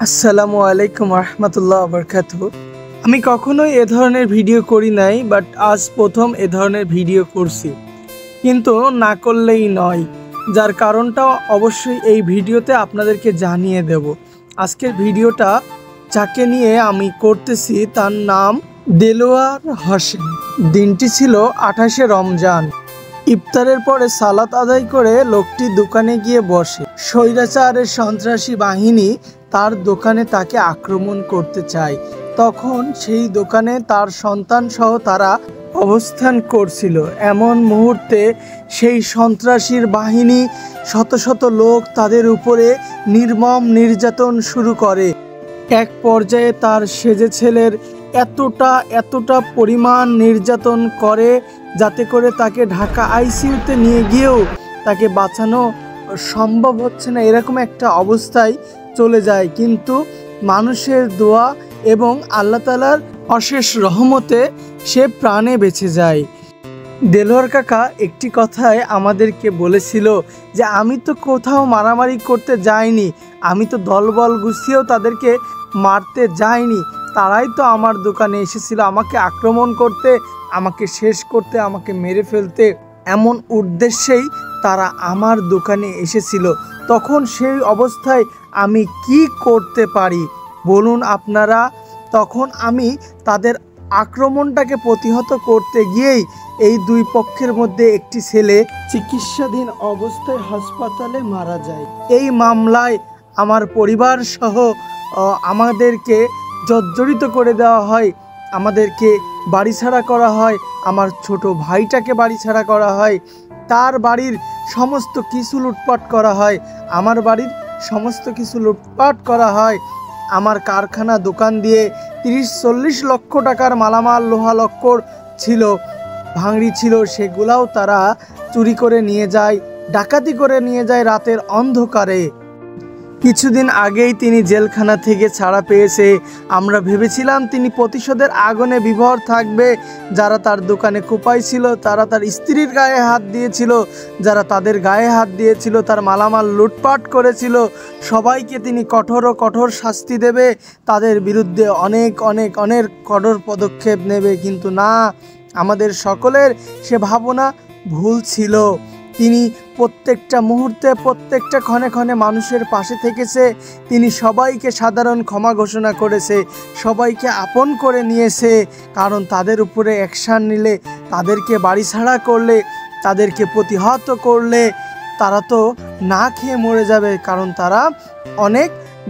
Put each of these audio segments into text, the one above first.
আসসালামু আলাইকুম রহমতুল্লাহ বরকাতুহ। আমি কখনোই এ ধরনের ভিডিও করি নাই, বাট আজ প্রথম এ ধরনের ভিডিও করছি, কিন্তু না করলেই নয়। যার কারণটা অবশ্যই এই ভিডিওতে আপনাদেরকে জানিয়ে দেব। আজকের ভিডিওটা যাকে নিয়ে আমি করতেছি তার নাম দেলোয়ার হোসেন। দিনটি ছিল 28শে রমজান। ইফতারের পরে সালাত আদায় করে লোকটি দোকানে গিয়ে বসে। স্বৈরাচারের সন্ত্রাসী বাহিনী তার দোকানে তাকে আক্রমণ করতে চায়। তখন সেই দোকানে তার সন্তান সহ তারা অবস্থান করছিল। এমন মুহূর্তে সেই সন্ত্রাসীর বাহিনী শত শত লোক তাদের উপরে নির্মম নির্যাতন শুরু করে। এক পর্যায়ে তার সেজে ছেলের এতটা পরিমাণ নির্যাতন করে, যাতে করে তাকে ঢাকা আইসিইউতে নিয়ে গিয়েও তাকে বাঁচানো সম্ভব হচ্ছে না, এরকম একটা অবস্থায় চলে যায়। কিন্তু মানুষের দোয়া এবং আল্লাহ তাআলার অশেষ রহমতে সে প্রাণে বেঁচে যায়। দেলোয়ার কাকা একটি কথায় আমাদেরকে বলেছিল যে আমি তো কোথাও মারামারি করতে যাইনি, আমি তো দলবল গুছিয়েও তাদেরকে মারতে যাইনি, তারাই তো আমার দোকানে এসেছিল আমাকে আক্রমণ করতে, আমাকে শেষ করতে, আমাকে মেরে ফেলতে। এমন উদ্দেশ্যেই তারা আমার দোকানে এসেছিল। তখন সেই অবস্থায় আমি কি করতে পারি বলুন আপনারা? তখন আমি তাদের আক্রমণটাকে প্রতিহত করতে গিয়েই এই দুই পক্ষের মধ্যে একটি ছেলে চিকিৎসাধীন অবস্থায় হাসপাতালে মারা যায়। এই মামলায় আমার পরিবার সহ আমাদেরকে জর্জরিত করে দেওয়া হয়, আমাদেরকে বাড়িছাড়া করা হয়, আমার ছোট ভাইটাকে বাড়িছাড়া করা হয়, তার বাড়ির সমস্ত কিছু লুটপাট করা হয়, আমার বাড়ির সমস্ত কিছু লুটপাট করা হয়। আমার কারখানা দোকান দিয়ে 30-40 লক্ষ টাকার মালামাল লোহা লক্কর ছিল, ভাঙড়ি ছিল, সেগুলাও তারা চুরি করে নিয়ে যায়, ডাকাতি করে নিয়ে যায় রাতের অন্ধকারে। কিছুদিন আগেই তিনি জেলখানা থেকে ছাড়া পেয়েছে। আমরা ভেবেছিলাম তিনি প্রতিশোধের আগুনে বিভোর থাকবে। যারা তার দোকানে কোপাইছিল, তারা তার স্ত্রীর গায়ে হাত দিয়েছিল, যারা তাদের গায়ে হাত দিয়েছিল, তার মালামাল লুটপাট করেছিল, সবাইকে তিনি কঠোর শাস্তি দেবে, তাদের বিরুদ্ধে অনেক কঠোর পদক্ষেপ নেবে। কিন্তু না, আমাদের সকলের সে ভাবনা ভুল ছিল। তিনি প্রত্যেকটা মুহূর্তে, প্রত্যেকটা ক্ষণে মানুষের পাশে থেকেছে। তিনি সবাইকে সাধারণ ক্ষমা ঘোষণা করেছে, সবাইকে আপন করে নিয়েছে। কারণ তাদের উপরে অ্যাকশান নিলে, তাদেরকে বাড়িছাড়া করলে, তাদেরকে প্রতিহত করলে তারা তো না খেয়ে মরে যাবে। কারণ তারা অনেক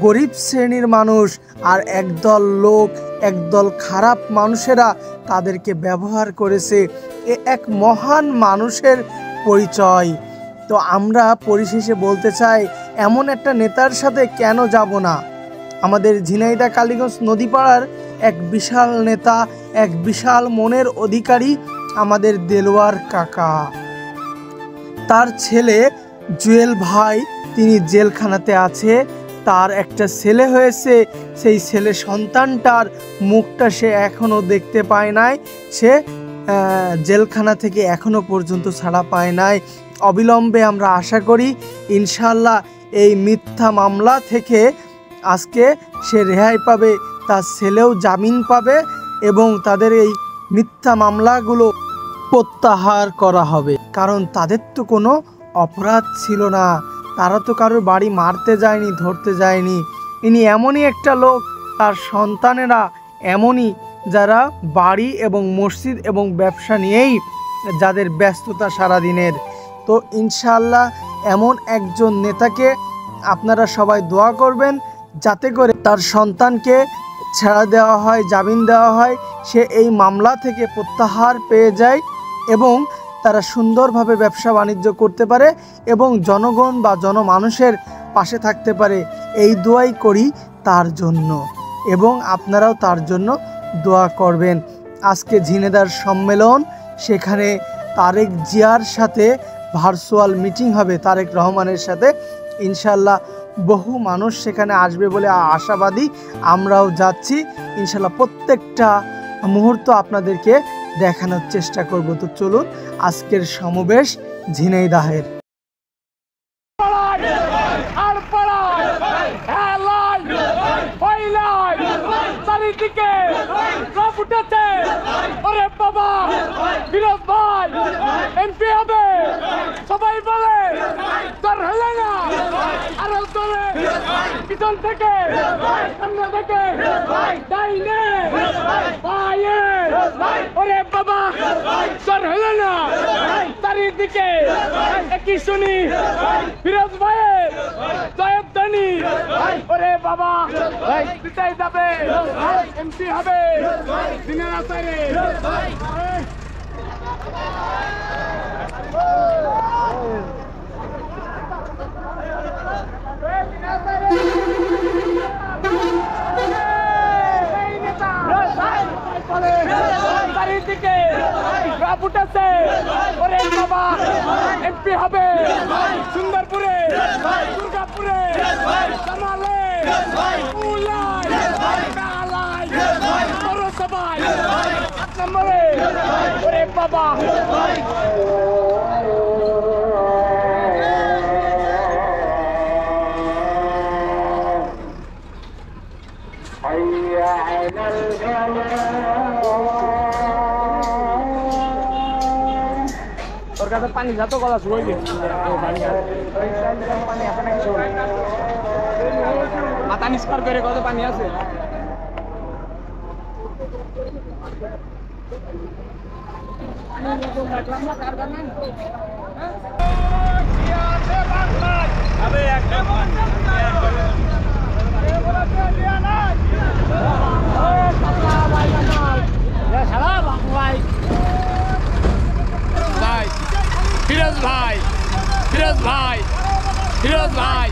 গরিব শ্রেণীর মানুষ, আর একদল খারাপ মানুষেরা তাদেরকে ব্যবহার করেছে। এক মহান মানুষের পরিচয়। তো আমরা পরিশেষে বলতে চাই, এমন একটা নেতার সাথে কেন যাব না? আমাদের ঝিনাইদহ কালীগঞ্জ নদীপাড়ার এক বিশাল নেতা, এক বিশাল মনের অধিকারী আমাদের দেলোয়ার কাকা। তার ছেলে জুয়েল ভাই, তিনি জেলখানাতে আছে। তার একটা ছেলে হয়েছে, সেই ছেলে সন্তানটার মুখটা সে এখনো দেখতে পায় নাই। সে জেলখানা থেকে এখনো পর্যন্ত ছাড়া পায় নাই। অবিলম্বে আমরা আশা করি ইনশাল্লাহ এই মিথ্যা মামলা থেকে আজকে সে রেহাই পাবে, তার ছেলেও জামিন পাবে এবং তাদের এই মিথ্যা মামলাগুলো প্রত্যাহার করা হবে। কারণ তাদের তো কোনো অপরাধ ছিল না, তারা তো কারোর বাড়ি মারতে যায়নি, ধরতে যায়নি। ইনি এমনই একটা লোক, তার সন্তানেরা এমনই, যারা বাড়ি এবং মসজিদ এবং ব্যবসা নিয়েই যাদের ব্যস্ততা সারাদিনের। তো ইনশাআল্লাহ এমন একজন নেতাকে আপনারা সবাই দোয়া করবেন, যাতে করে তার সন্তানকে ছাড়া দেওয়া হয়, জামিন দেওয়া হয়, সে এই মামলা থেকে প্রত্যাহার পেয়ে যায় এবং তারা সুন্দরভাবে ব্যবসা বাণিজ্য করতে পারে এবং জনগণ বা জনমানুষের পাশে থাকতে পারে। এই দোয়াই করি তার জন্য, এবং আপনারাও তার জন্য দোয়া করবেন। আজকে ঝিনেদার সম্মেলন, সেখানে তারেক জিয়ার সাথে ভার্চুয়াল মিটিং হবে, তারেক রহমানের সাথে। ইনশাল্লাহ বহু মানুষ সেখানে আসবে বলে আশাবাদী। আমরাও যাচ্ছি ইনশাল্লাহ। প্রত্যেকটা মুহূর্ত আপনাদেরকে দেখানোর চেষ্টা করব। তো চলুন আজকের সমাবেশ ঝিনাইদহের। চারিদিকে সব উঠেছে। ওরে বাবা, ফিরোজ ভাই এমপি হবে, সবাই বলে তোর হলে না, আরো তোরে পিছন থেকে সামনে থেকে ডাইনে বায়ে। ওরে বাবা, তোর হলে না, চারিদিকে একই শুনি ফিরোজ ভাইয়ের জয়ের ধ্বনি। ওরে বাবা, জিতাই যাবে, এমপি হবে দিনের আসারে। চারিদিকে রাব উঠেছে। ওরে বাবা, এমপি হবে সুন্দরপুরে, দুর্গাপুরে, জামালে, উলায়, কালায়, পৌরসভায় 8 নম্বরে। ওরে বাবা, তোর কাছে পানি যা তো গলা শুয়ে গেছে, মাথা নিষ্কার করে কত পানি আছে। ফিরোজ ভাই, ফিরোজ ভাই, ফিরোজ ভাই,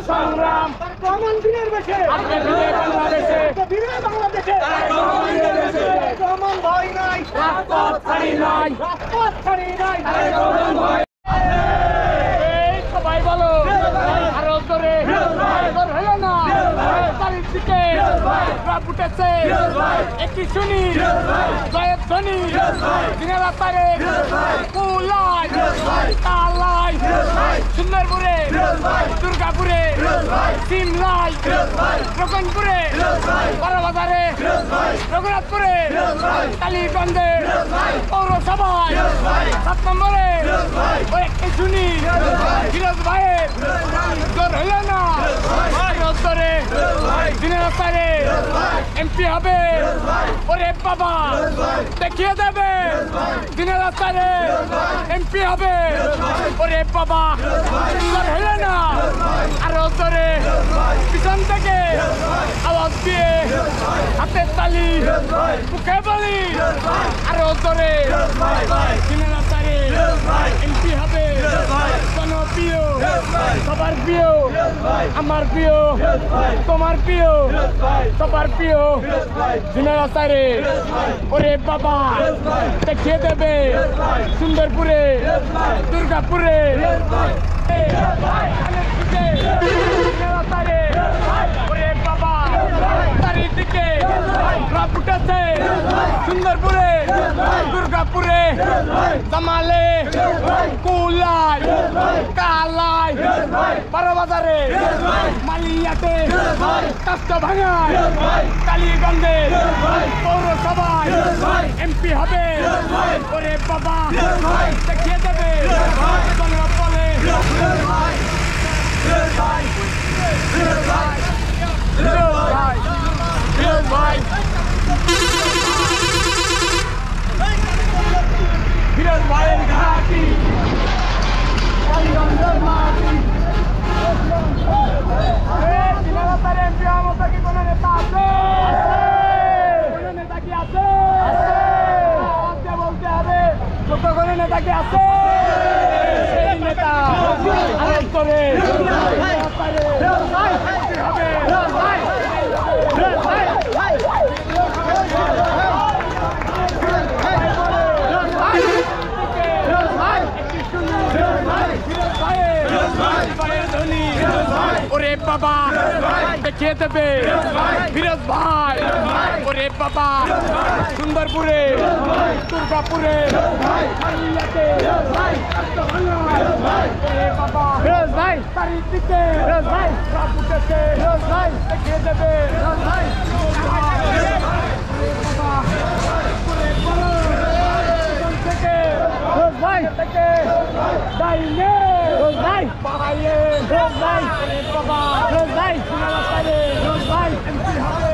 সংগ্রাম দিনের বেশে বাংলাদেশে ভয় নাই, সবাই বলো আরো জোরে, হলো না, চারিদিকে উঠেছে একটি শুনি জয়ের ধ্বনি। দিনের আসারে কুলায়, কালায়, সুন্দরপুরে, দুর্গাপুরে, সিমলায়, রকনপুরে, বড়বাজারে, রঘুনাথপুরে, কালীগঞ্জে, পৌরসভায় 7 নম্বরে। ওই একটি শুনি ফিরোজ ভাইয়ের জোর হইল না, ধরে দিনের আসারে এমপি হবে। ওরে বাবা, দেখিয়ে দেবে দিনের আসারে এমপি হবে। ওরে বাবা, হইল না, আরো ধরে পিছন থেকে আওয়াজ দিয়ে হাতের তালি মুখে বলি আরো ধরে দিনের আসারে এমপি হবে। জনপ্রিয়, সবার প্রিয়, আমার প্রিয়, তোমার প্রিয়, সবার প্রিয় দিনের আসারে। ওরে বাবা, দেখিয়ে দেবে সুন্দরপুরে, দুর্গাপুরে, ওরে বাবা, চারিদিকে উঠেছে সুন্দরপুরে, দুর্গাপুরে, জামালে, কুলায়, কালায়, বড়বাজারে, মালিয়াতে, কাস্টভাঙায়, কালীগঞ্জে, পৌরসভায় এমপি হবে। ওরে বাবা, দেখিয়ে দেবে জনপদে। ফিরোজ ভাই, ভাইয়ের ঘাটি কালীগঞ্জের মাটি দিনাজপুরের এমপি মতো কি কোনো নেতা আছে? কোনো নেতা কি আছে? বলতে হবে কোনো নেতা কি আছে? সেই নেতা আরেক করে ওরে বাবা দেখিয়ে দেবে ফিরোজ ভাই ওরে বাবা সুন্দরপুরে দুর্গাপুরে ফিরোজ ভাই চারিদিকে ফিরোজ ভাই উঠেছে ফিরোজ ভাই দেখিয়ে দেবে ফিরোজ ভাই থেকে ডাইনে ফিরোজ ভাই পাহাড়ে ফিরোজ ভাই বাবা ফিরোজ ভাই সিনাবাসারে ফিরোজ ভাই এমপি হবে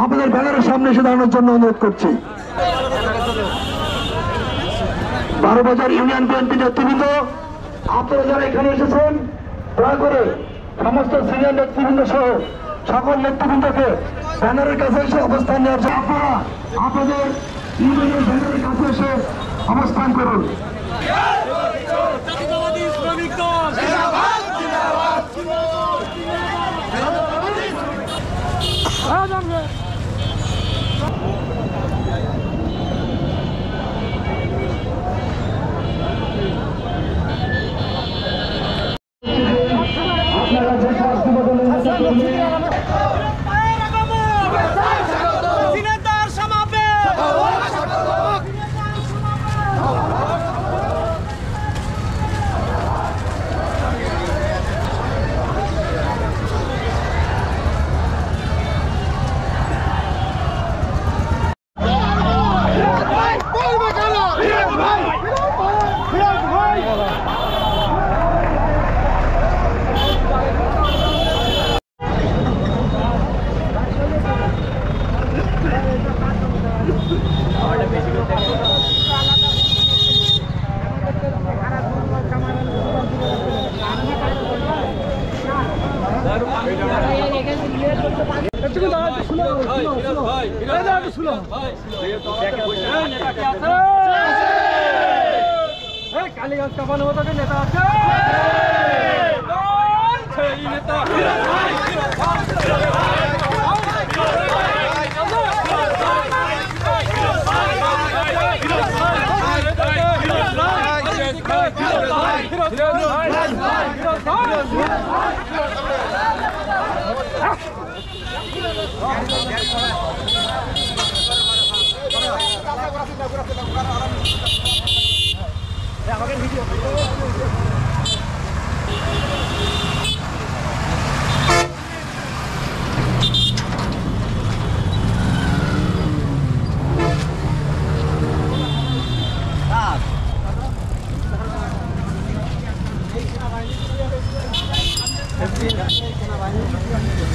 আপনাদের ব্যানারের সামনে এসে দাঁড়ানোর জন্য অনুরোধ করছি। 12 বাজার ইউনিয়ন বিএনপি নেতৃবৃন্দ, আপনারা যারা এখানে এসেছেন দয়া করে সমস্ত সিনিয়র নেতৃবৃন্দ সহ সকল নেতৃবৃন্দকে ব্যানারের কাছে এসে অবস্থান নেওয়ার জন্য আপনারা আপনাদের ইউনিয়নের ব্যানারের কাছে এসে অবস্থান করুন। কালীগঞ্জ কাপানো মতো নেতা আছে নেতা সেনাবাহিনী